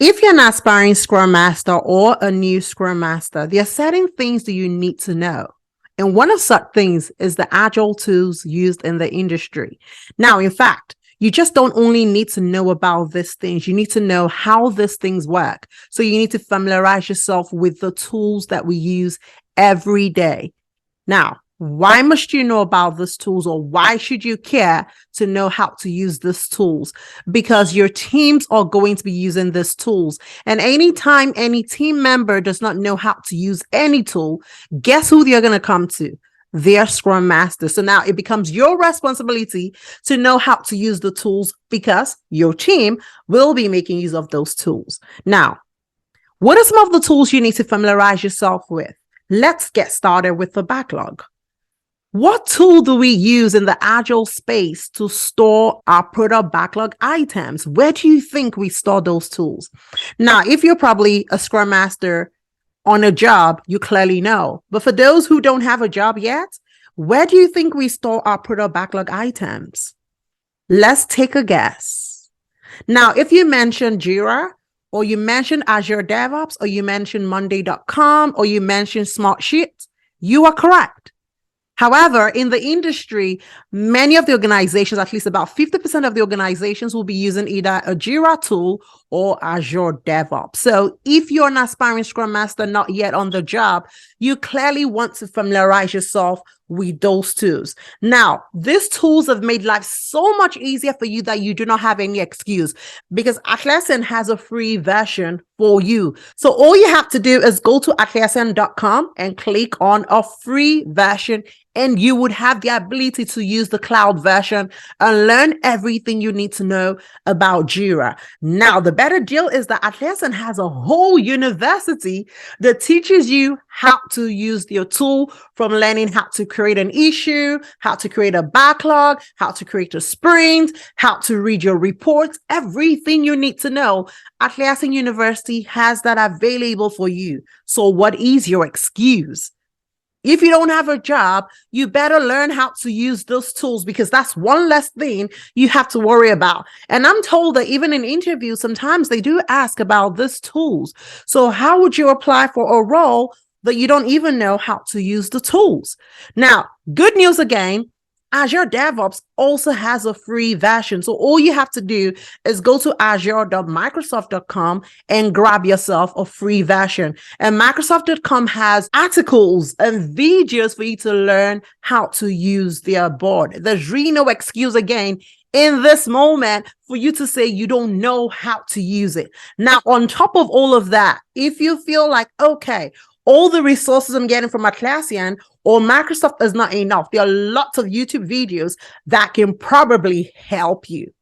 If you're an aspiring Scrum Master or a new Scrum Master, there are certain things that you need to know. And one of such things is the agile tools used in the industry. Now, in fact, you just don't only need to know about these things, you need to know how these things work. So you need to familiarize yourself with the tools that we use every day. Now, why must you know about these tools, or why should you care to know how to use these tools? Because your teams are going to be using these tools. And anytime any team member does not know how to use any tool, guess who they're going to come to? Their Scrum Master. So now it becomes your responsibility to know how to use the tools, because your team will be making use of those tools. Now, what are some of the tools you need to familiarize yourself with? Let's get started with the backlog. What tool do we use in the Agile space to store our product backlog items? Where do you think we store those tools? Now, if you're probably a Scrum Master on a job, you clearly know. But for those who don't have a job yet, where do you think we store our product backlog items? Let's take a guess. Now, if you mention Jira, or you mention Azure DevOps, or you mention Monday.com, or you mention Smartsheet, you are correct. However, in the industry, many of the organizations, at least about 50% of the organizations, will be using either a Jira tool or Azure DevOps. So if you're an aspiring Scrum Master not yet on the job, you clearly want to familiarize yourself with those tools. Now, these tools have made life so much easier for you that you do not have any excuse, because Atlassian has a free version for you. So all you have to do is go to atlassian.com and click on a free version, and you would have the ability to use the cloud version and learn everything you need to know about Jira. Now, the better deal is that Atlassian has a whole university that teaches you how to use your tool, from learning how to create an issue, how to create a backlog, how to create a sprint, how to read your reports, everything you need to know. Atlassian University has that available for you. So what is your excuse? If you don't have a job, you better learn how to use those tools, because that's one less thing you have to worry about. And I'm told that even in interviews, sometimes they do ask about these tools. So how would you apply for a role that you don't even know how to use the tools? Now, good news again, Azure DevOps also has a free version. So all you have to do is go to azure.microsoft.com and grab yourself a free version. And Microsoft.com has articles and videos for you to learn how to use their board. There's really no excuse again in this moment for you to say you don't know how to use it. Now, on top of all of that, if you feel like, okay, all the resources I'm getting from Atlassian or Microsoft is not enough, there are lots of YouTube videos that can probably help you.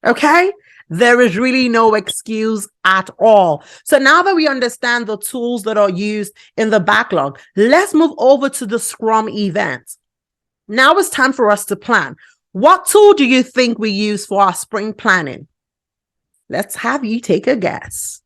Okay? There is really no excuse at all. So now that we understand the tools that are used in the backlog, let's move over to the Scrum Events. Now it's time for us to plan. What tool do you think we use for our sprint planning? Let's have you take a guess.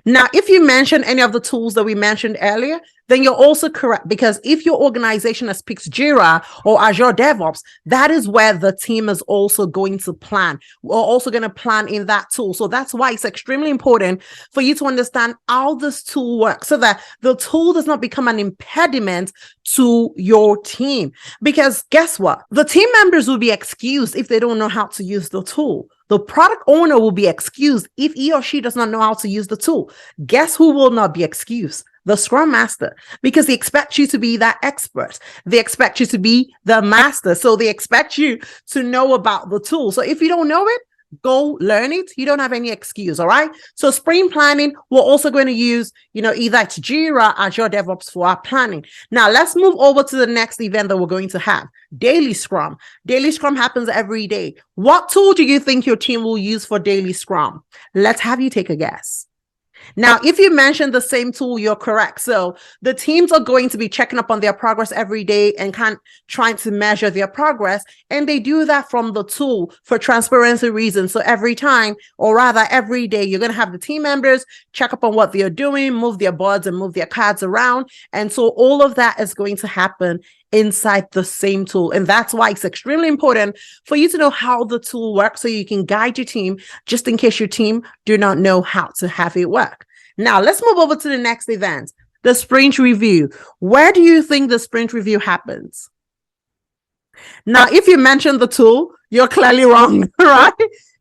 Now, if you mention any of the tools that we mentioned earlier, then you're also correct, because if your organization has picked Jira or Azure DevOps, that is where the team is also going to plan. We're also going to plan in that tool. So that's why it's extremely important for you to understand how this tool works, so that the tool does not become an impediment to your team. Because guess what? The team members will be excused if they don't know how to use the tool. The product owner will be excused if he or she does not know how to use the tool. Guess who will not be excused? The Scrum Master, because they expect you to be that expert. They expect you to be the master. So they expect you to know about the tool. So if you don't know it, go learn it. You don't have any excuse. All right. So sprint planning, we're also going to use, either it's Jira, Azure DevOps for our planning. Now let's move over to the next event that we're going to have. Daily Scrum. Daily Scrum happens every day. What tool do you think your team will use for Daily Scrum? Let's have you take a guess. Now, if you mention the same tool, you're correct. So the teams are going to be checking up on their progress every day and trying to measure their progress. And they do that from the tool for transparency reasons. So every time, or rather every day, you're going to have the team members check up on what they're doing, move their boards and move their cards around. And so all of that is going to happen inside the same tool. And that's why it's extremely important for you to know how the tool works so you can guide your team just in case your team do not know how to have it work. Now, let's move over to the next event, the sprint review. Where do you think the sprint review happens? Now, if you mention the tool, you're clearly wrong, right?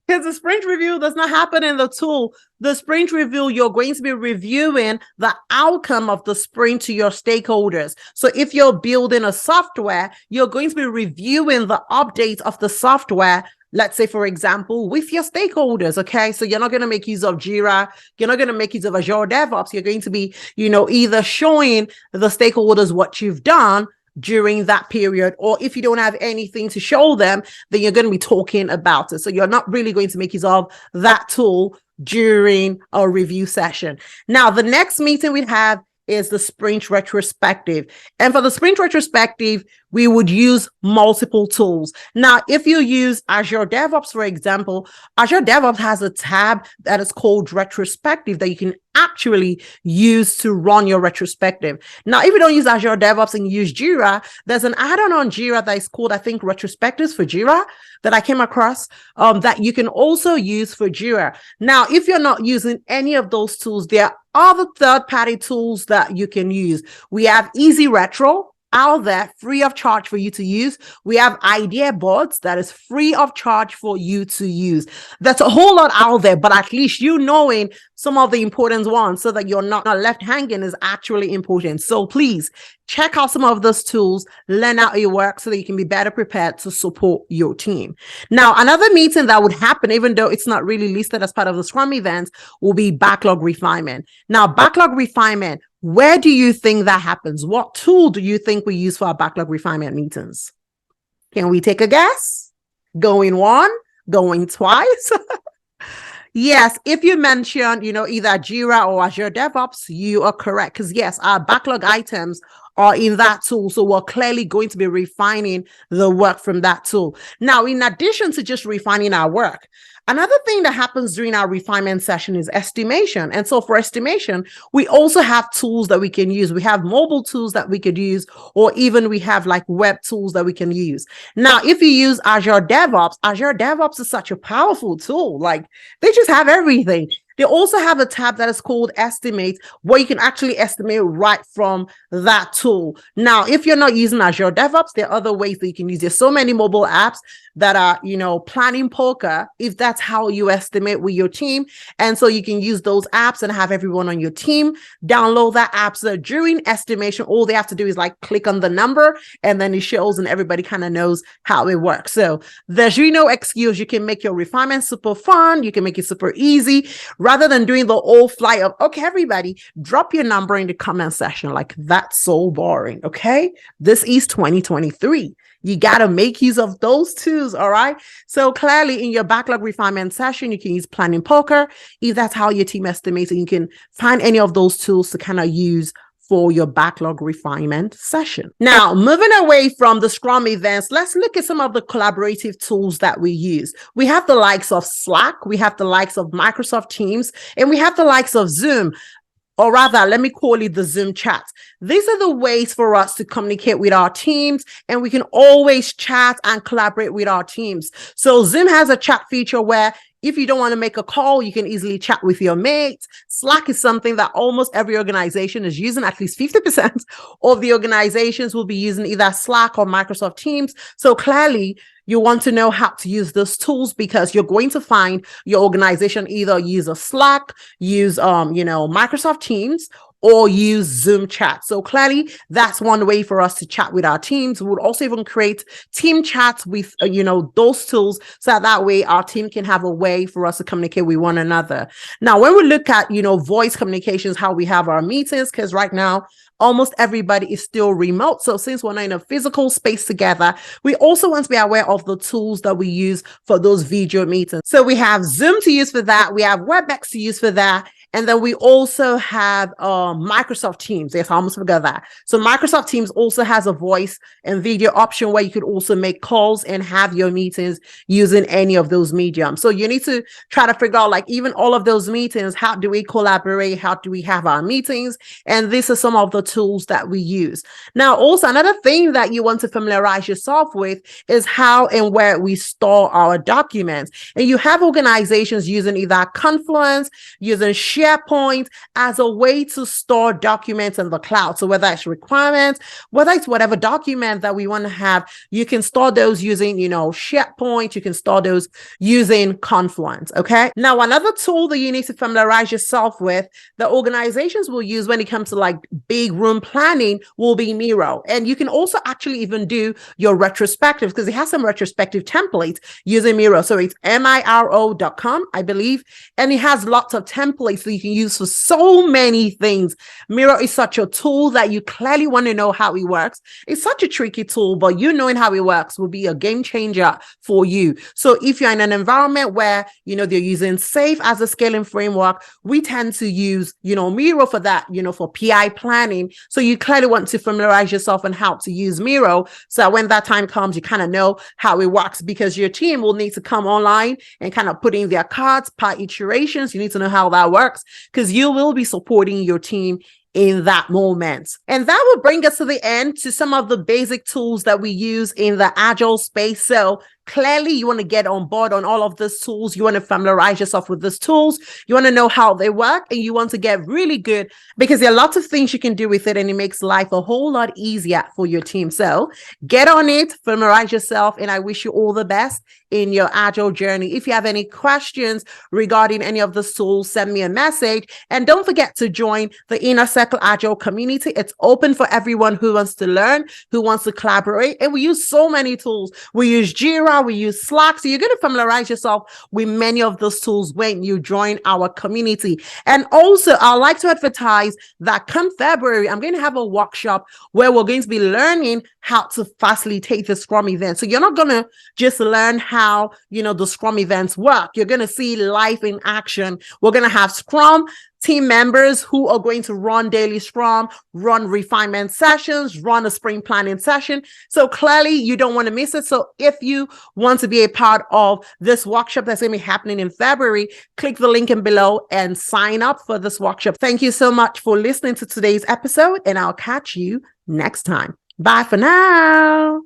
Because the sprint review does not happen in the tool. The sprint review, you're going to be reviewing the outcome of the sprint to your stakeholders. So if you're building a software, you're going to be reviewing the updates of the software, let's say, for example, with your stakeholders, okay? So you're not going to make use of Jira. You're not going to make use of Azure DevOps. You're going to be, either showing the stakeholders what you've done during that period, or if you don't have anything to show them, then you're going to be talking about it. So you're not really going to make use of that tool during a review session. Now, the next meeting we have is the sprint retrospective. And for the sprint retrospective, we would use multiple tools. Now, if you use Azure DevOps, for example, Azure DevOps has a tab that is called retrospective that you can actually use to run your retrospective. Now, if you don't use Azure DevOps and you use Jira, there's an add-on on Jira that is called, I think, retrospectives for Jira that I came across that you can also use for Jira. Now, if you're not using any of those tools, there are other third-party tools that you can use. We have Easy Retro out there, free of charge for you to use. We have idea boards that is free of charge for you to use. That's a whole lot out there, but at least knowing some of the important ones so that you're not left hanging is actually important. So please check out some of those tools, learn how it works so that you can be better prepared to support your team. Now, another meeting that would happen, even though it's not really listed as part of the Scrum events, will be backlog refinement. Now, backlog refinement, where do you think that happens? What tool do you think we use for our backlog refinement meetings? Can we take a guess? Going one, going twice? Yes, if you mention, either Jira or Azure DevOps, you are correct. Because yes, our backlog items are in that tool. So we're clearly going to be refining the work from that tool. Now, in addition to just refining our work, another thing that happens during our refinement session is estimation. And so for estimation, we also have tools that we can use. We have mobile tools that we could use, or even we have like web tools that we can use. Now, if you use Azure DevOps is such a powerful tool. Like they just have everything. They also have a tab that is called Estimate, where you can actually estimate right from that tool. Now, if you're not using Azure DevOps, there are other ways that you can use. There's so many mobile apps that are, planning poker, if that's how you estimate with your team. And so you can use those apps and have everyone on your team download that app. So during estimation, all they have to do is like click on the number and then it shows and everybody kind of knows how it works. So there's really no excuse. You can make your refinement super fun. You can make it super easy. Rather than doing the old flight of, okay, everybody, drop your number in the comment section. Like, that's so boring, okay? This is 2023. You got to make use of those tools, all right? So clearly in your backlog refinement session, you can use Planning Poker. If that's how your team estimates, and you can find any of those tools to kind of use for your backlog refinement session. Now, moving away from the Scrum events, let's look at some of the collaborative tools that we use. We have the likes of Slack, we have the likes of Microsoft Teams, and we have the likes of Zoom. Or rather, let me call it the Zoom chat. These are the ways for us to communicate with our teams, and we can always chat and collaborate with our teams. So Zoom has a chat feature where if you don't want to make a call, you can easily chat with your mates. Slack is something that almost every organization is using. At least 50% of the organizations will be using either Slack or Microsoft Teams. So clearly, you want to know how to use those tools because you're going to find your organization either use a Slack, use Microsoft Teams, or use Zoom chat. So clearly, that's one way for us to chat with our teams. We would also even create team chats with, those tools so that way our team can have a way for us to communicate with one another. Now, when we look at, voice communications, how we have our meetings, because right now, almost everybody is still remote. So since we're not in a physical space together, we also want to be aware of the tools that we use for those video meetings. So we have Zoom to use for that. We have WebEx to use for that. And then we also have Microsoft Teams. Yes, I almost forgot that. So Microsoft Teams also has a voice and video option where you could also make calls and have your meetings using any of those mediums. So you need to try to figure out, like, even all of those meetings, how do we collaborate? How do we have our meetings? And these are some of the tools that we use. Now, also another thing that you want to familiarize yourself with is how and where we store our documents. And you have organizations using either Confluence, using SharePoint as a way to store documents in the cloud. So whether it's requirements, whether it's whatever document that we want to have, you can store those using, SharePoint. You can store those using Confluence. Okay. Now, another tool that you need to familiarize yourself with that organizations will use when it comes to like big room planning will be Miro. And you can also actually even do your retrospectives because it has some retrospective templates using Miro. So it's miro.com, I believe. And it has lots of templates that you can use for so many things. Miro is such a tool that you clearly want to know how it works. It's such a tricky tool, but you knowing how it works will be a game changer for you. So if you're in an environment where, they're using SAFe as a scaling framework, we tend to use, Miro for that, for PI planning. So you clearly want to familiarize yourself on how to use Miro so that when that time comes, you kind of know how it works, because your team will need to come online and kind of put in their cards per iterations. You need to know how that works because you will be supporting your team in that moment. And that will bring us to the end to some of the basic tools that we use in the Agile space. So clearly you want to get on board on all of these tools. You want to familiarize yourself with these tools. You want to know how they work, and you want to get really good because there are lots of things you can do with it, and it makes life a whole lot easier for your team. So get on it, familiarize yourself, and I wish you all the best in your Agile journey. If you have any questions regarding any of the tools, send me a message. And don't forget to join the Inner Circle Agile community. It's open for everyone who wants to learn, who wants to collaborate. And we use so many tools. We use Jira, we use Slack. So you're going to familiarize yourself with many of those tools when you join our community. And also, I'd like to advertise that come February, I'm going to have a workshop where we're going to be learning how to facilitate the Scrum event. So you're not going to just learn how, the Scrum events work. You're going to see life in action. We're going to have Scrum team members who are going to run daily Scrum, run refinement sessions, run a sprint planning session. So clearly you don't want to miss it. So if you want to be a part of this workshop that's going to be happening in February, click the link in below and sign up for this workshop. Thank you so much for listening to today's episode, and I'll catch you next time. Bye for now.